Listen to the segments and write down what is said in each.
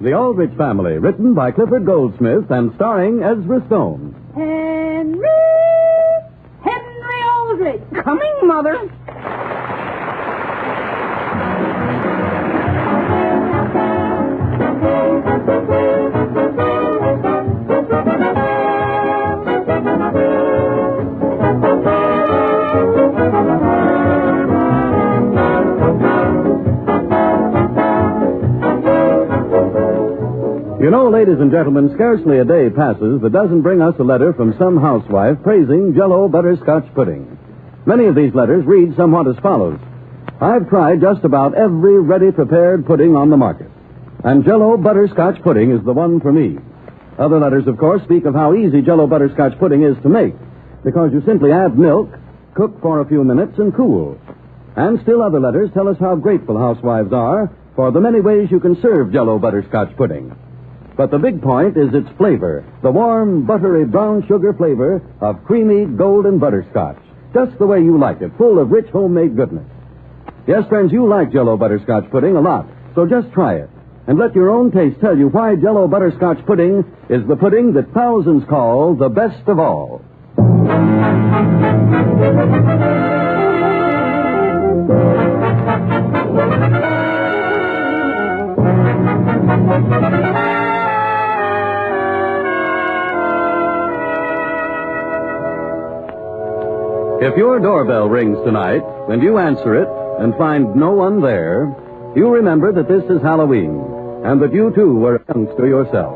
The Aldrich Family, written by Clifford Goldsmith and starring Ezra Stone. Henry Aldrich. Coming, Mother. You know, ladies and gentlemen, scarcely a day passes that doesn't bring us a letter from some housewife praising JELL-O butterscotch pudding. Many of these letters read somewhat as follows. I've tried just about every ready-prepared pudding on the market, and JELL-O butterscotch pudding is the one for me. Other letters, of course, speak of how easy JELL-O butterscotch pudding is to make, because you simply add milk, cook for a few minutes, and cool. And still other letters tell us how grateful housewives are for the many ways you can serve JELL-O butterscotch pudding. But the big point is its flavor, the warm, buttery brown sugar flavor of creamy golden butterscotch. Just the way you like it, full of rich homemade goodness. Yes, friends, you like JELL-O butterscotch pudding a lot, so just try it. And let your own taste tell you why JELL-O butterscotch pudding is the pudding that thousands call the best of all. If your doorbell rings tonight, and you answer it and find no one there, you remember that this is Halloween, and that you, too, were a youngster yourself.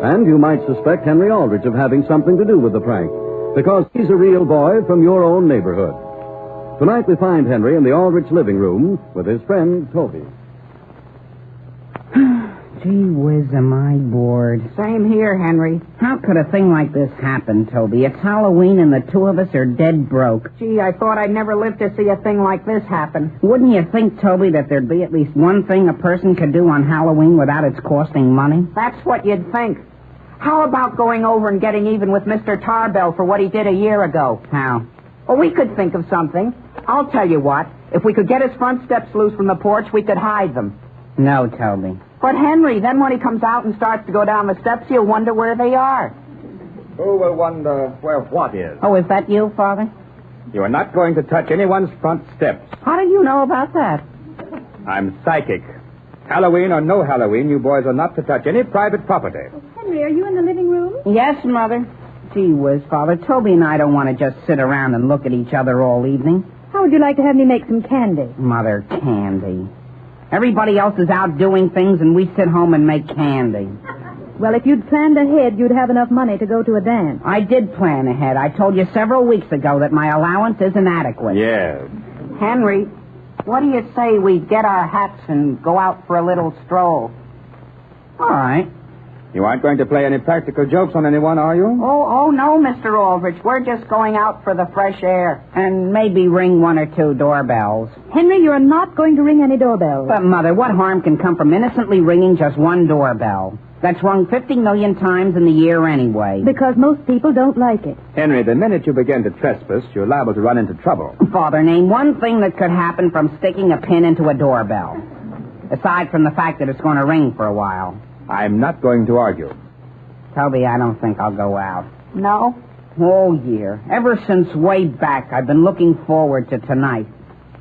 And you might suspect Henry Aldrich of having something to do with the prank, because he's a real boy from your own neighborhood. Tonight we find Henry in the Aldrich living room with his friend, Toby. Gee whiz, am I bored. Same here, Henry. How could a thing like this happen, Toby? It's Halloween and the two of us are dead broke. Gee, I thought I'd never live to see a thing like this happen. Wouldn't you think, Toby, that there'd be at least one thing a person could do on Halloween without its costing money? That's what you'd think. How about going over and getting even with Mr. Tarbell for what he did a year ago? How? Well, we could think of something. I'll tell you what. If we could get his front steps loose from the porch, we could hide them. No, Toby. But, Henry, then when he comes out and starts to go down the steps, he'll wonder where they are. Who will wonder where what is? Oh, is that you, Father? You are not going to touch anyone's front steps. How do you know about that? I'm psychic. Halloween or no Halloween, you boys are not to touch any private property. Henry, are you in the living room? Yes, Mother. Gee whiz, Father. Toby and I don't want to just sit around and look at each other all evening. How would you like to have me make some candy? Mother, candy. Everybody else is out doing things, and we sit home and make candy. Well, if you'd planned ahead, you'd have enough money to go to a dance. I did plan ahead. I told you several weeks ago that my allowance isn't adequate. Yes. Henry, what do you say we get our hats and go out for a little stroll? All right. You aren't going to play any practical jokes on anyone, are you? Oh, no, Mr. Aldrich. We're just going out for the fresh air. And maybe ring one or two doorbells. Henry, you're not going to ring any doorbells. But, Mother, what harm can come from innocently ringing just one doorbell? That's rung 50 million times in the year anyway. Because most people don't like it. Henry, the minute you begin to trespass, you're liable to run into trouble. Father, name one thing that could happen from sticking a pin into a doorbell. Aside from the fact that it's going to ring for a while. I'm not going to argue. Toby, I don't think I'll go out. No? All year. Ever since way back, I've been looking forward to tonight.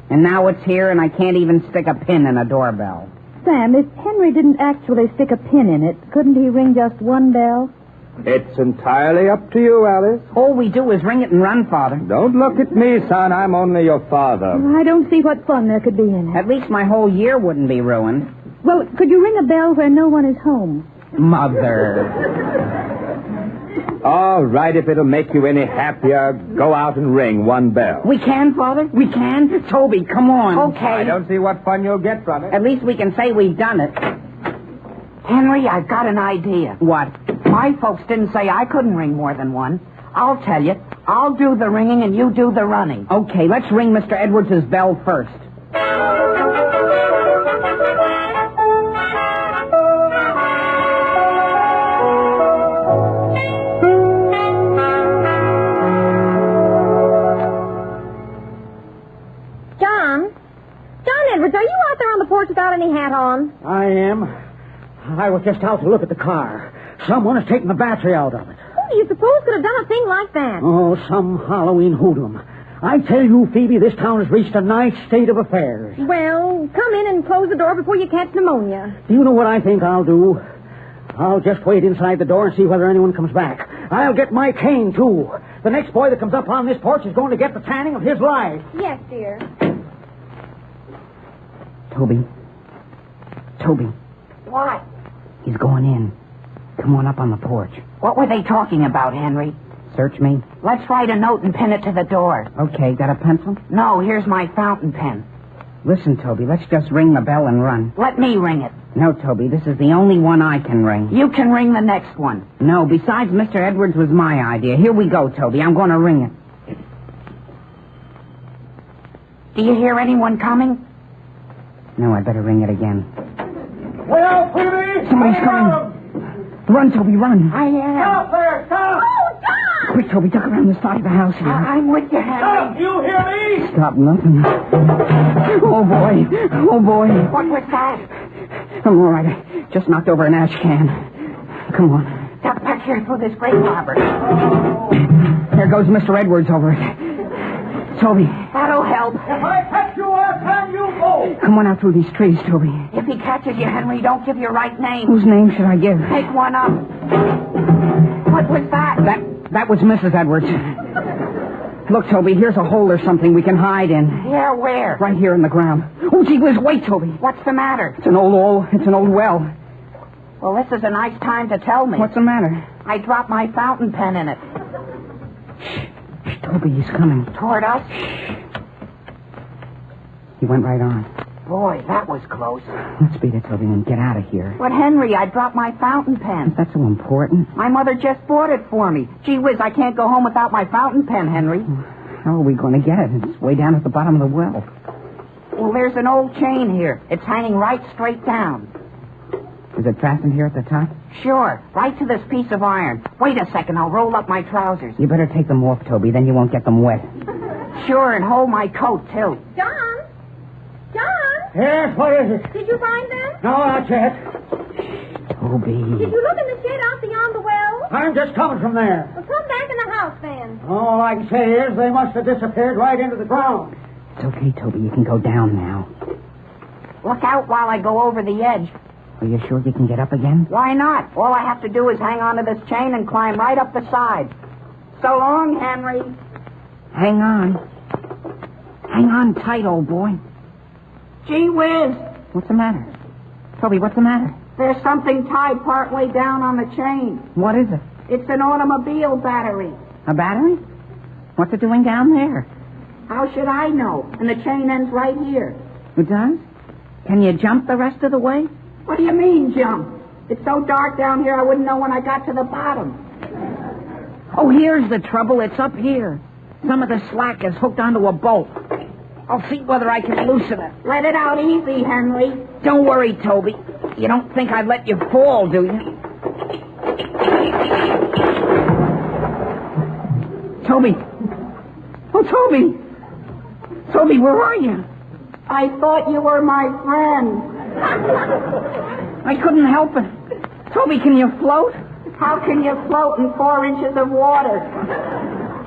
And now it's here and I can't even stick a pin in a doorbell. Sam, if Henry didn't actually stick a pin in it, couldn't he ring just one bell? It's entirely up to you, Alice. All we do is ring it and run, Father. Don't look at me, son. I'm only your father. I don't see what fun there could be in it. At least my whole year wouldn't be ruined. Well, could you ring a bell where no one is home? Mother. All right, if it'll make you any happier, go out and ring one bell. We can, Father? We can? Toby, come on. Okay. I don't see what fun you'll get from it. At least we can say we've done it. Henry, I've got an idea. What? My folks didn't say I couldn't ring more than one. I'll tell you. I'll do the ringing and you do the running. Okay, let's ring Mr. Edwards' bell first. John Edwards, are you out there on got any hat on? I am. I was just out to look at the car. Someone has taken the battery out of it. Who do you suppose could have done a thing like that? Oh, some Halloween hoodlum. I tell you, Phoebe, this town has reached a nice state of affairs. Well, come in and close the door before you catch pneumonia. Do you know what I think I'll do? I'll just wait inside the door and see whether anyone comes back. I'll get my cane, too. The next boy that comes up on this porch is going to get the tanning of his life. Yes, dear. Toby. What? He's going in. Come on up on the porch. What were they talking about, Henry? Search me. Let's write a note and pin it to the door. Okay, got a pencil? No, here's my fountain pen. Listen, Toby, let's just ring the bell and run. Let me ring it. No, Toby, this is the only one I can ring. You can ring the next one. No, besides, Mr. Edwards was my idea. Here we go, Toby. I'm going to ring it. Do you hear anyone coming? No, I better ring it again. Well, Phoebe! Somebody's coming. Run, Toby, run. I am. Stop there! Stop! Oh, John! Quick, Toby, duck around the side of the house here. I'm with you, Stop! Henry. You hear me? Stop nothing. Oh, boy. Oh, boy. What was that? I'm all right. I just knocked over an ash can. Come on. Duck back here through this grave, Robert. There goes Mr. Edwards over it. Toby, That'll help. If I catch you, I'll have you go! come on out through these trees, Toby. If he catches you, Henry, don't give your right name. Whose name should I give? Make one up. What was that? That was Mrs. Edwards. Look, Toby, here's a hole or something we can hide in. Yeah, where? Right here in the ground. Oh, gee whiz, wait, Toby. What's the matter? It's an old well. Well, this is a nice time to tell me. What's the matter? I dropped my fountain pen in it. Shh, Toby, he's coming. Toward us? He went right on. Boy, that was close. Let's beat it, Toby, and get out of here. But, Henry, I dropped my fountain pen. That's so important. My mother just bought it for me. Gee whiz, I can't go home without my fountain pen, Henry. How are we going to get it? It's way down at the bottom of the well. Well, there's an old chain here. It's hanging right straight down. Is it fastened here at the top? Sure, right to this piece of iron. Wait a second, I'll roll up my trousers. You better take them off, Toby, then you won't get them wet. Sure, and hold my coat, too. John? Yes, what is it? Did you find them? No, not yet. Toby. Did you look in the shed out beyond the well? I'm just coming from there. Well, come back in the house, then. All I can say is they must have disappeared right into the ground. It's okay, Toby. You can go down now. Look out while I go over the edge. Are you sure you can get up again? Why not? All I have to do is hang on to this chain and climb right up the side. So long, Henry. Hang on. Hang on tight, old boy. Gee whiz, What's the matter? Toby, what's the matter? there's something tied partway down on the chain. What is it? It's an automobile battery. A battery? What's it doing down there? How should I know? And the chain ends right here. It does? Can you jump the rest of the way? What do you mean, jump? It's so dark down here I wouldn't know when I got to the bottom. Oh, here's the trouble. It's up here. Some of the slack is hooked onto a bolt. I'll see whether I can loosen it. Let it out easy, Henry. Don't worry, Toby. You don't think I'd let you fall, do you? Toby. Oh, Toby. Toby, where are you? I thought you were my friend. I couldn't help it. Toby, can you float? How can you float in 4 inches of water?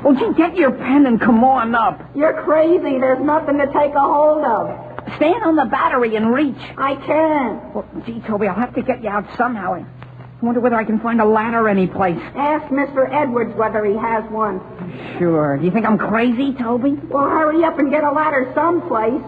Won't you get your pen and come on up? You're crazy. There's nothing to take a hold of. Stand on the battery and reach. I can't. Well, gee, Toby, I'll have to get you out somehow. I wonder whether I can find a ladder anyplace. Ask Mr. Edwards whether he has one. Sure. Do you think I'm crazy, Toby? Well, hurry up and get a ladder someplace.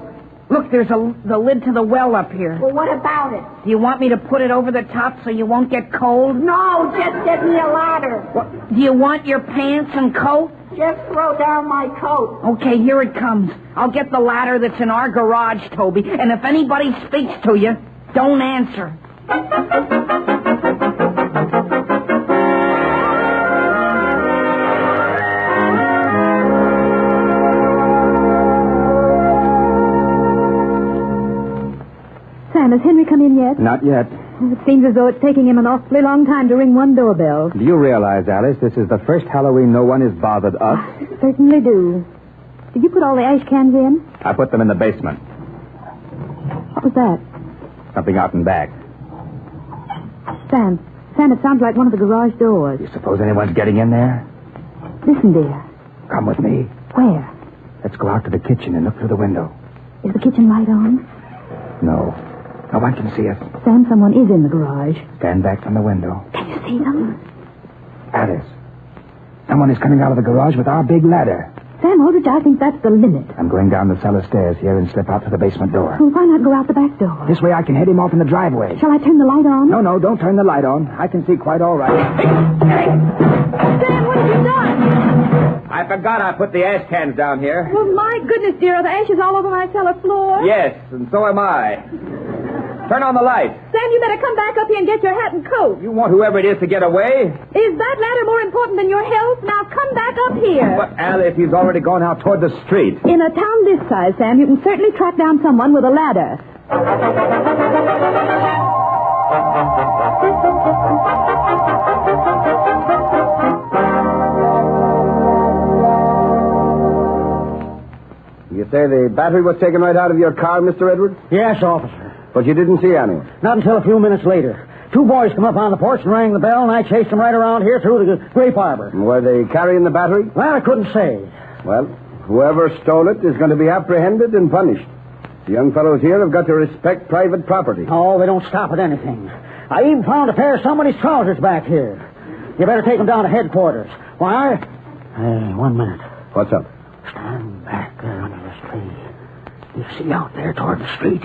Look, there's the lid to the well up here. Well, what about it? Do you want me to put it over the top so you won't get cold? No, just get me a ladder. What? Do you want your pants and coat? Just throw down my coat. Okay, here it comes. I'll get the ladder that's in our garage, Toby. And if anybody speaks to you, don't answer. Sam, has Henry come in yet? Not yet. It seems as though it's taking him an awfully long time to ring one doorbell. Do you realize, Alice, this is the first Halloween no one has bothered us? Certainly do. Did you put all the ash cans in? I put them in the basement. What was that? Something out and back. Sam, it sounds like one of the garage doors. You suppose anyone's getting in there? Listen, dear. Come with me. Where? Let's go out to the kitchen and look through the window. Is the kitchen light on? No. No one can see us. Sam, someone is in the garage. Stand back from the window. Can you see them? Alice. Someone is coming out of the garage with our big ladder. Sam, Aldrich, I think that's the limit. I'm going down the cellar stairs here and slip out to the basement door. Well, why not go out the back door? This way I can head him off in the driveway. Shall I turn the light on? No, don't turn the light on. I can see quite all right. Sam, what have you done? I forgot I put the ash cans down here. Well, my goodness, dear, are the ashes all over my cellar floor? Yes, and so am I. Turn on the light. Sam, you better come back up here and get your hat and coat. You want whoever it is to get away? Is that ladder more important than your health? Now come back up here. But, Al, if he's already gone out toward the street. In a town this size, Sam, you can certainly track down someone with a ladder. You say the battery was taken right out of your car, Mr. Edwards? Yes, officer. But you didn't see anyone. Not until a few minutes later. Two boys come up on the porch and rang the bell, and I chased them right around here through the grape arbor. And were they carrying the battery? Well, I couldn't say. Well, whoever stole it is going to be apprehended and punished. The young fellows here have got to respect private property. Oh, they don't stop at anything. I even found a pair of somebody's trousers back here. You better take them down to headquarters. Why? Hey, 1 minute. What's up? Stand back there under this tree. You see out there toward the street?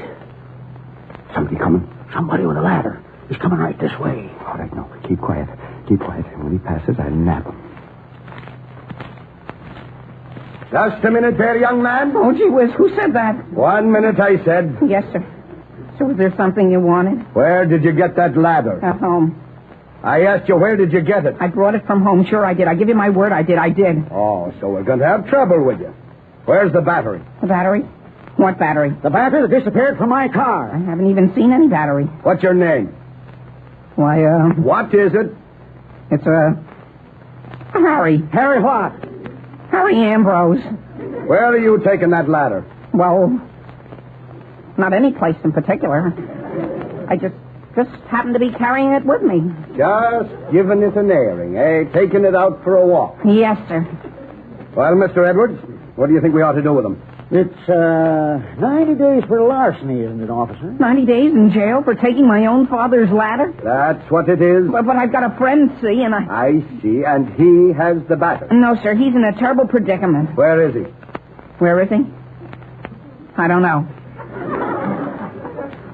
Somebody coming? Somebody with a ladder. He's coming right this way. All right, no. Keep quiet. Keep quiet. And when he passes, I'll nab him. Just a minute there, young man. Oh, gee whiz, who said that? 1 minute, I said. Yes, sir. So was there something you wanted? Where did you get that ladder? At home. I asked you, where did you get it? I brought it from home. Sure, I did. I give you my word, I did. Oh, so we're going to have trouble with you. Where's the battery? The battery? What battery? The battery that disappeared from my car. I haven't even seen any battery. What's your name? Why, What is it? it's, Harry. Harry what? Harry Ambrose. Where are you taking that ladder? Well, not any place in particular. I just happened to be carrying it with me. Just giving it an airing, eh? Taking it out for a walk. Yes, sir. Well, Mr. Edwards, what do you think we ought to do with him? It's, 90 days for larceny, isn't it, officer? 90 days in jail for taking my own father's ladder? That's what it is. But I've got a friend, see, and I see, and he has the battery. No, sir, he's in a terrible predicament. Where is he? Where is he? I don't know.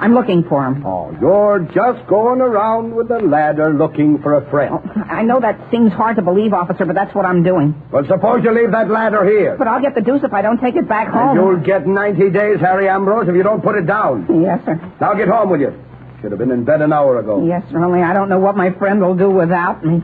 I'm looking for him. Oh, you're just going around with a ladder looking for a friend. Oh, I know that seems hard to believe, officer, but that's what I'm doing. Well, suppose you leave that ladder here. But I'll get the deuce if I don't take it back home. And you'll get 90 days, Harry Ambrose, if you don't put it down. Yes, sir. Now get home with you. Should have been in bed an hour ago. Yes, sir, only I don't know what my friend will do without me.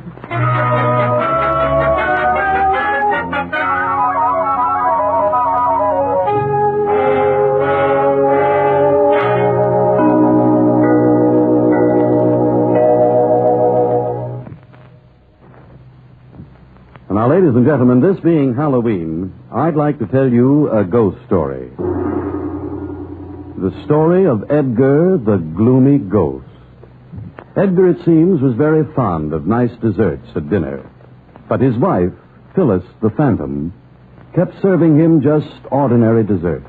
Now, ladies and gentlemen, this being Halloween, I'd like to tell you a ghost story. The story of Edgar the Gloomy Ghost. Edgar, it seems, was very fond of nice desserts at dinner. But his wife, Phyllis the Phantom, kept serving him just ordinary desserts.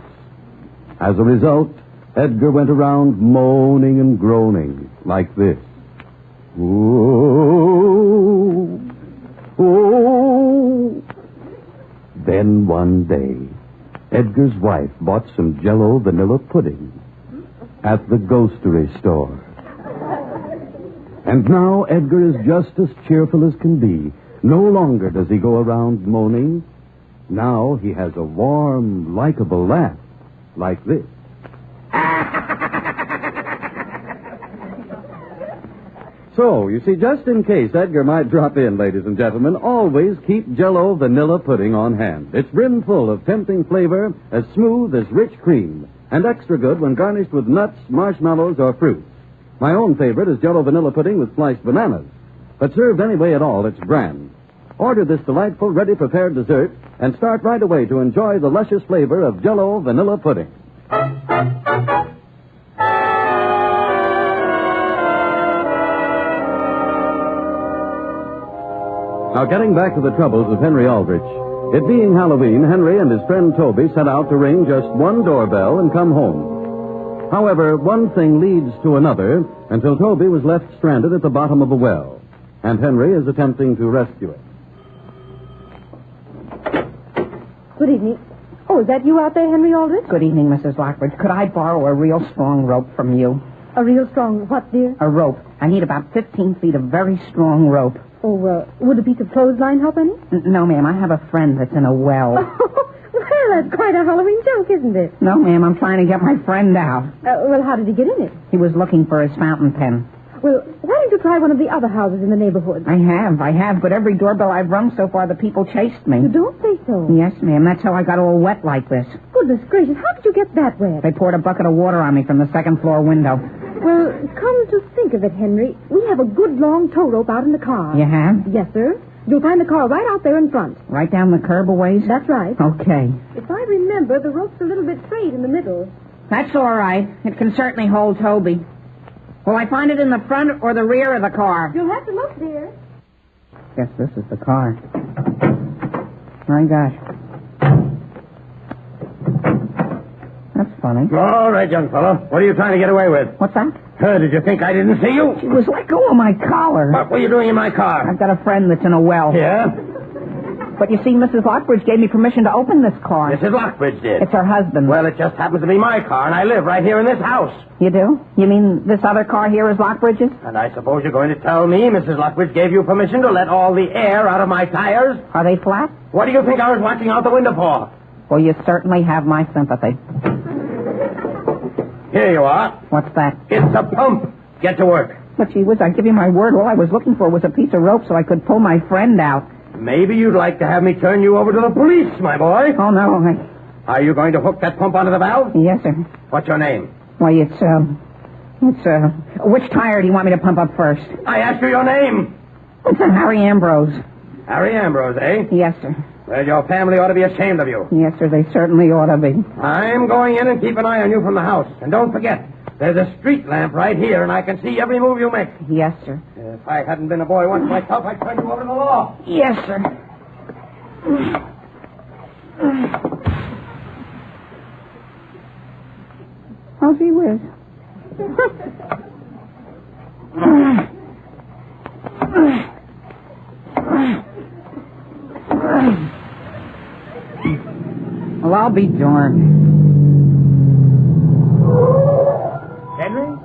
As a result, Edgar went around moaning and groaning like this. Ooh. Oh! Then one day, Edgar's wife bought some JELL-O vanilla pudding at the ghostery store. And now Edgar is just as cheerful as can be. No longer does he go around moaning. Now he has a warm, likable laugh like this. So, you see, just in case Edgar might drop in, ladies and gentlemen, always keep JELL-O vanilla pudding on hand. It's brimful of tempting flavor, as smooth as rich cream, and extra good when garnished with nuts, marshmallows, or fruits. My own favorite is JELL-O vanilla pudding with sliced bananas. But served any way at all, it's grand. Order this delightful, ready-prepared dessert and start right away to enjoy the luscious flavor of JELL-O vanilla pudding. Now, getting back to the troubles of Henry Aldrich. It being Halloween, Henry and his friend Toby set out to ring just one doorbell and come home. However, one thing leads to another until Toby was left stranded at the bottom of a well, and Henry is attempting to rescue it. Good evening. Oh, is that you out there, Henry Aldrich? Good evening, Mrs. Lockridge. Could I borrow a real strong rope from you? A real strong what, dear? A rope. I need about 15 feet of very strong rope. Oh, would a piece of clothesline help any? No, ma'am. I have a friend that's in a well. Well, that's quite a Halloween joke, isn't it? No, ma'am. I'm trying to get my friend out. Well, how did he get in it? He was looking for his fountain pen. Well, why don't you try one of the other houses in the neighborhood? I have, but every doorbell I've rung so far, the people chased me. You don't say so. Yes, ma'am. That's how I got all wet like this. Goodness gracious, how did you get that wet? They poured a bucket of water on me from the second floor window. Well, come to think of it, Henry, we have a good long tow rope out in the car. You have? Yes, sir. You'll find the car right out there in front. Right down the curb a ways? That's right. Okay. If I remember, the rope's a little bit straight in the middle. That's all right. It can certainly hold Toby. Will I find it in the front or the rear of the car? You'll have to look, dear. Guess this is the car. My gosh. That's funny. All right, young fellow. What are you trying to get away with? What's that? Did you think I didn't see you? She was let go of my collar. What were you doing in my car? I've got a friend that's in a well. Yeah? But you see, Mrs. Lockbridge gave me permission to open this car. Mrs. Lockbridge did. It's her husband. Well, it just happens to be my car, and I live right here in this house. You do? You mean this other car here is Lockbridge's? And I suppose you're going to tell me Mrs. Lockbridge gave you permission to let all the air out of my tires? Are they flat? What do you think I was watching out the window for? Well, you certainly have my sympathy. Here you are. What's that? It's a pump. Get to work. But gee whiz, I give you my word, all I was looking for was a piece of rope so I could pull my friend out. Maybe you'd like to have me turn you over to the police, my boy. Oh, no. Are you going to hook that pump onto the valve? Yes, sir. What's your name? Why, which tire do you want me to pump up first? I asked you your name. It's a Harry Ambrose. Harry Ambrose, eh? Yes, sir. Well, your family ought to be ashamed of you. Yes, sir, they certainly ought to be. I'm going in and keep an eye on you from the house. And don't forget, there's a street lamp right here, and I can see every move you make. Yes, sir. If I hadn't been a boy once myself, I'd turn you over to the law. Yes, sir. How's he with? Well, I'll be darned. Henry?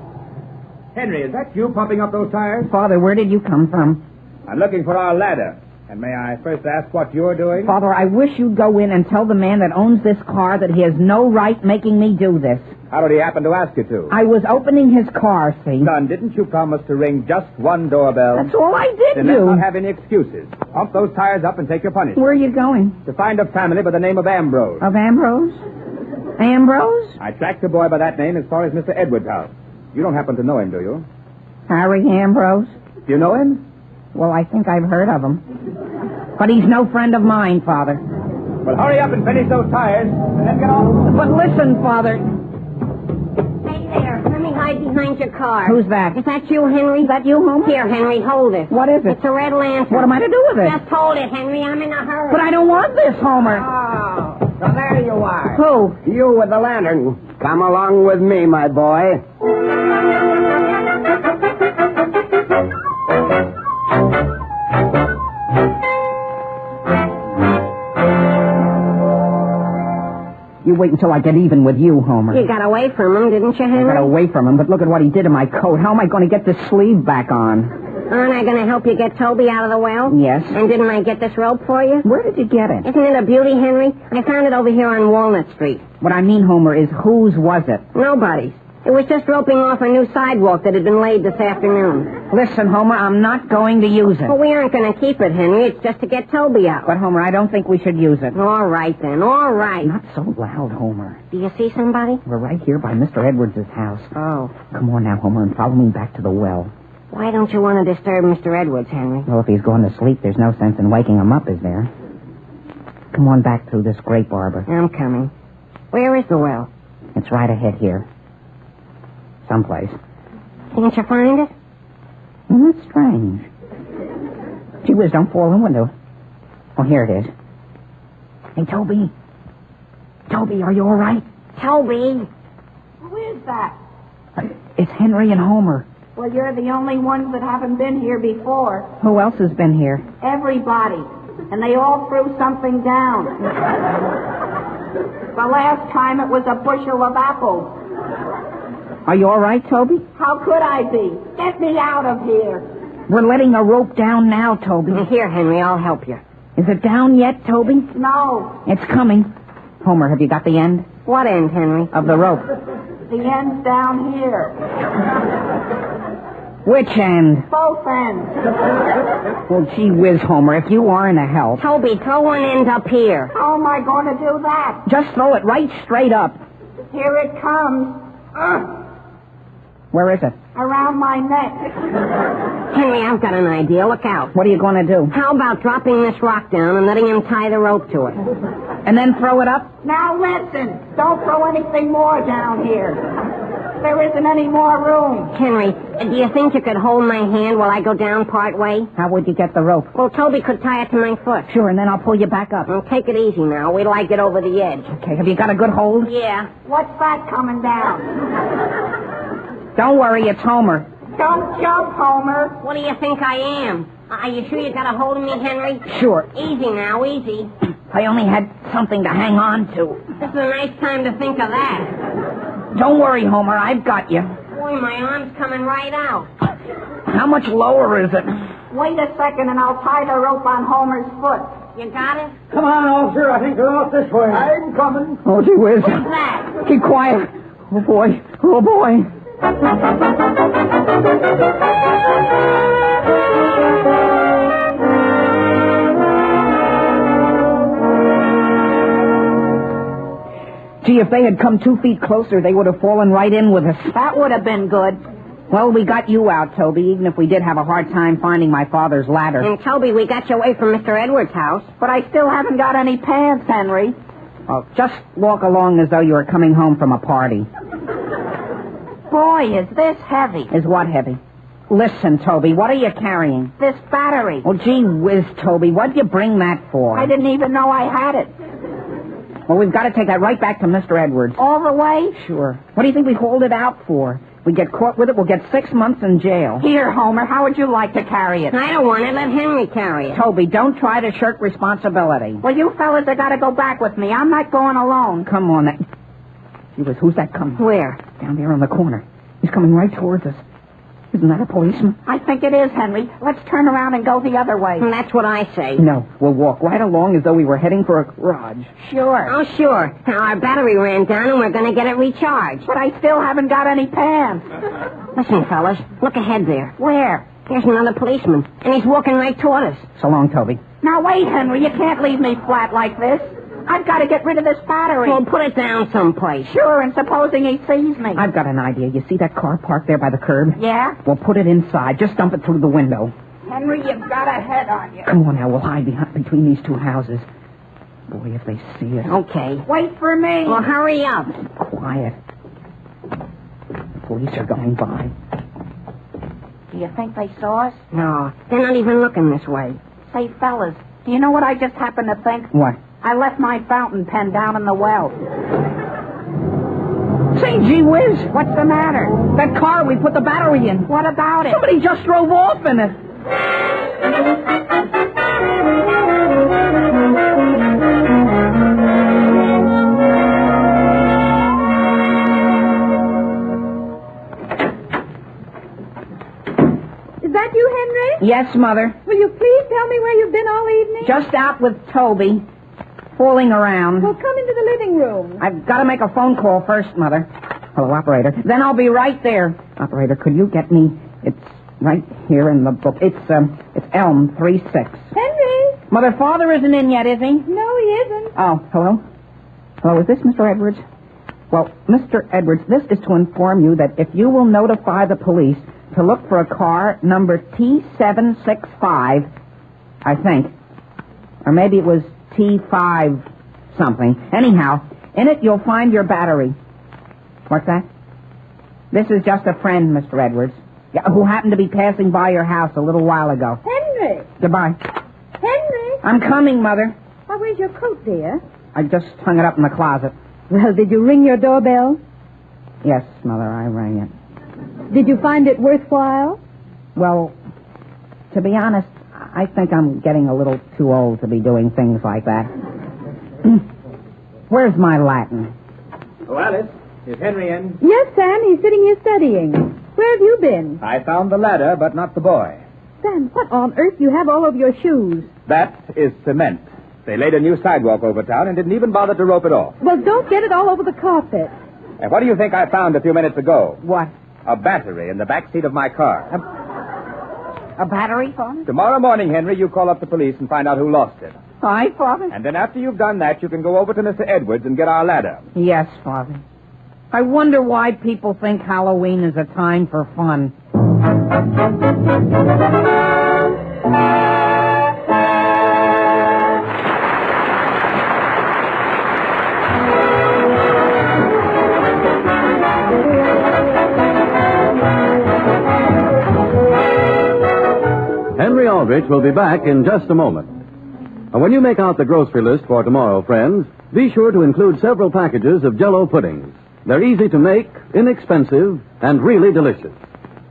Henry, is that you pumping up those tires? Father, where did you come from? I'm looking for our ladder. And may I first ask what you're doing? Father, I wish you'd go in and tell the man that owns this car that he has no right making me do this. How did he happen to ask you to? I was opening his car, see? Son, didn't you promise to ring just one doorbell? That's all I did Then let's do. not have any excuses. Pump those tires up and take your punishment. Where are you going? To find a family by the name of Ambrose. Of Ambrose? Ambrose? I tracked a boy by that name as far as Mr. Edwards' house. You don't happen to know him, do you? Harry Ambrose? Do you know him? Well, I think I've heard of him. But he's no friend of mine, Father. Well, hurry up and finish those tires, and then get on. But listen, Father. Hey there, let me hide behind your car. Who's that? Is that you, Henry? Is that you, Homer? Here, Henry, hold it. What is it? It's a red lantern. What am I to do with it? Just hold it, Henry. I'm in a hurry. But I don't want this, Homer. Oh. So there you are. Who? You with the lantern. Come along with me, my boy. You wait until I get even with you, Homer. You got away from him, didn't you, I Henry? got away from him, but look at what he did to my coat. How am I going to get this sleeve back on? Aren't I going to help you get Toby out of the well? Yes. And didn't I get this rope for you? Where did you get it? Isn't it a beauty, Henry? I found it over here on Walnut Street. What I mean, Homer, is whose was it? Nobody's. It was just roping off a new sidewalk that had been laid this afternoon. Listen, Homer, I'm not going to use it. Well, we aren't going to keep it, Henry. It's just to get Toby out. But, Homer, I don't think we should use it. All right, then. All right. Not so loud, Homer. Do you see somebody? We're right here by Mr. Edwards' house. Oh. Come on now, Homer, and follow me back to the well. Why don't you want to disturb Mr. Edwards, Henry? Well, if he's going to sleep, there's no sense in waking him up, is there? Come on back through this grape arbor. I'm coming. Where is the well? It's right ahead here. Someplace. Can't you find it? Isn't it strange? Gee whiz, don't fall in the window. Oh, here it is. Hey, Toby. Toby, are you all right? Toby. Who is that? It's Henry and Homer. Well, you're the only ones that haven't been here before. Who else has been here? Everybody. And they all threw something down. The last time it was a bushel of apples. Are you all right, Toby? How could I be? Get me out of here. We're letting a rope down now, Toby. Here, Henry, I'll help you. Is it down yet, Toby? No. It's coming. Homer, have you got the end What end, Henry? of the rope? The end's down here. Which end? Both ends. Well, gee whiz, Homer, if you aren't a help. Toby, throw one end up here. How am I going to do that? Just throw it right straight up. Here it comes. Where is it? Around my neck. Henry, I've got an idea. Look out. What are you going to do? How about dropping this rock down and letting him tie the rope to it? And then throw it up? Now listen. Don't throw anything more down here. There isn't any more room. Henry, do you think you could hold my hand while I go down part way? How would you get the rope? Well, Toby could tie it to my foot. Sure, and then I'll pull you back up. Well, take it easy now. Wait till I get over the edge. Okay, have you got a good hold? Yeah. What's that coming down? Don't worry, it's Homer. Don't jump, Homer. What do you think I am? Are you sure you got a hold of me, Henry? Sure. Easy now, easy. I only had something to hang on to. This is a nice time to think of that. Don't worry, Homer, I've got you. Boy, my arm's coming right out. How much lower is it? Wait a second and I'll tie the rope on Homer's foot. You got it? Come on, officer. I think they're off this way. I'm coming. Oh, gee whiz. What's that? Keep quiet. Oh, boy. Oh, boy. Gee, if they had come 2 feet closer, they would have fallen right in with us. That would have been good. Well, we got you out, Toby, even if we did have a hard time finding my father's ladder. And Toby, we got you away from Mr. Edwards' house. But I still haven't got any pants, Henry. Oh, just walk along as though you were coming home from a party. Boy, is this heavy. Is what heavy? Listen, Toby, what are you carrying? This battery. Oh, gee whiz, Toby, what'd you bring that for? I didn't even know I had it. Well, we've got to take that right back to Mr. Edwards. All the way? Sure. What do you think we hauled it out for? We get caught with it, we'll get 6 months in jail. Here, Homer, how would you like to carry it? I don't want it. Let Henry carry it. Toby, don't try to shirk responsibility. Well, you fellas have got to go back with me. I'm not going alone. Come on, that... Gee whiz, who's that coming? Where? Down there on the corner. He's coming right towards us. Isn't that a policeman? I think it is, Henry. Let's turn around and go the other way. And that's what I say. No, we'll walk right along as though we were heading for a garage. Sure. Oh, sure. Now, our battery ran down and we're going to get it recharged. But I still haven't got any pants. Listen, fellas, look ahead there. Where? There's another policeman, and he's walking right toward us. So long, Toby. Now, wait, Henry. You can't leave me flat like this. I've got to get rid of this battery. Well, put it down someplace. Sure, and supposing he sees me. I've got an idea. You see that car parked there by the curb? Yeah? We'll put it inside. Just dump it through the window. Henry, you've got a head on you. Come on now, we'll hide between these 2 houses. Boy, if they see us. Okay. Wait for me. Well, hurry up. Quiet. The police are going by. Do you think they saw us? No, they're not even looking this way. Say, fellas, do you know what I just happened to think? What? I left my fountain pen down in the well. Say, gee whiz. What's the matter? That car we put the battery in. What about it? Somebody just drove off in it. Is that you, Henry? Yes, Mother. Will you please tell me where you've been all evening? Just out with Toby, fooling around. Well, come into the living room. I've got to make a phone call first, Mother. Hello, operator. Then I'll be right there. Operator, could you get me... It's right here in the book. It's Elm 36. Henry? Mother, Father isn't in yet, is he? No, he isn't. Oh, hello? Hello, is this Mr. Edwards? Well, Mr. Edwards, this is to inform you that if you will notify the police to look for a car number T765, I think. Or maybe it was T5 something. Anyhow, in it you'll find your battery. What's that? This is just a friend, Mr. Edwards, who happened to be passing by your house a little while ago. Henry? Goodbye. Henry! I'm coming, Mother. Why, where's your coat, dear? I just hung it up in the closet. Well, did you ring your doorbell? Yes, Mother, I rang it. Did you find it worthwhile? Well, to be honest, I think I'm getting a little too old to be doing things like that. Where's my Latin? Oh, Alice, is Henry in? Yes, Sam, he's sitting here studying. Where have you been? I found the ladder, but not the boy. Sam, what on earth you have all over your shoes? That is cement. They laid a new sidewalk over town and didn't even bother to rope it off. Well, don't get it all over the carpet. And what do you think I found a few minutes ago? What? A battery in the back seat of my car. A battery, Father? Tomorrow morning, Henry, you call up the police and find out who lost it. Aye, Father? And then after you've done that, you can go over to Mr. Edwards and get our ladder. Yes, Father. I wonder why people think Halloween is a time for fun. Henry Aldrich will be back in just a moment. And when you make out the grocery list for tomorrow, friends, be sure to include several packages of JELL-O puddings. They're easy to make, inexpensive, and really delicious.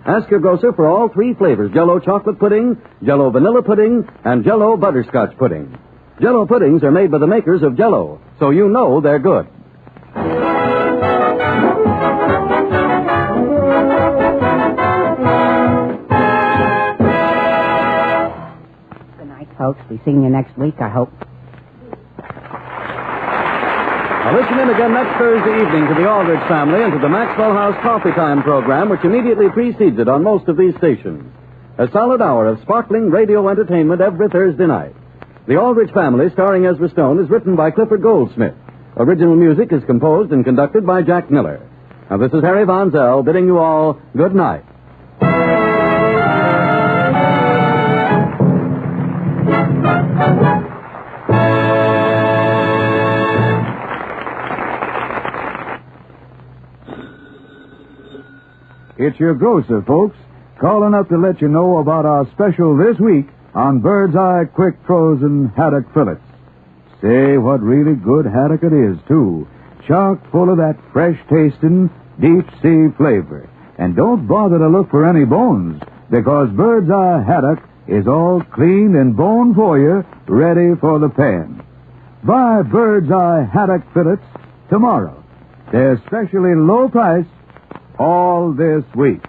Ask your grocer for all 3 flavors: JELL-O chocolate pudding, JELL-O vanilla pudding, and JELL-O butterscotch pudding. JELL-O puddings are made by the makers of JELL-O, so you know they're good. Good night, folks. Be seeing you next week, I hope. Now listen in again next Thursday evening to the Aldrich family and to the Maxwell House Coffee Time program, which immediately precedes it on most of these stations. A solid hour of sparkling radio entertainment every Thursday night. The Aldrich family, starring Ezra Stone, is written by Clifford Goldsmith. Original music is composed and conducted by Jack Miller. Now this is Harry Von Zell bidding you all good night. It's your grocer, folks, calling up to let you know about our special this week on Bird's Eye Quick Frozen Haddock Fillets. Say, what really good haddock it is, too. Chock full of that fresh-tasting, deep-sea flavor. And don't bother to look for any bones, because Bird's Eye Haddock is all cleaned and boned for you, ready for the pan. Buy Bird's Eye Haddock Fillets tomorrow. They're specially low price all this week.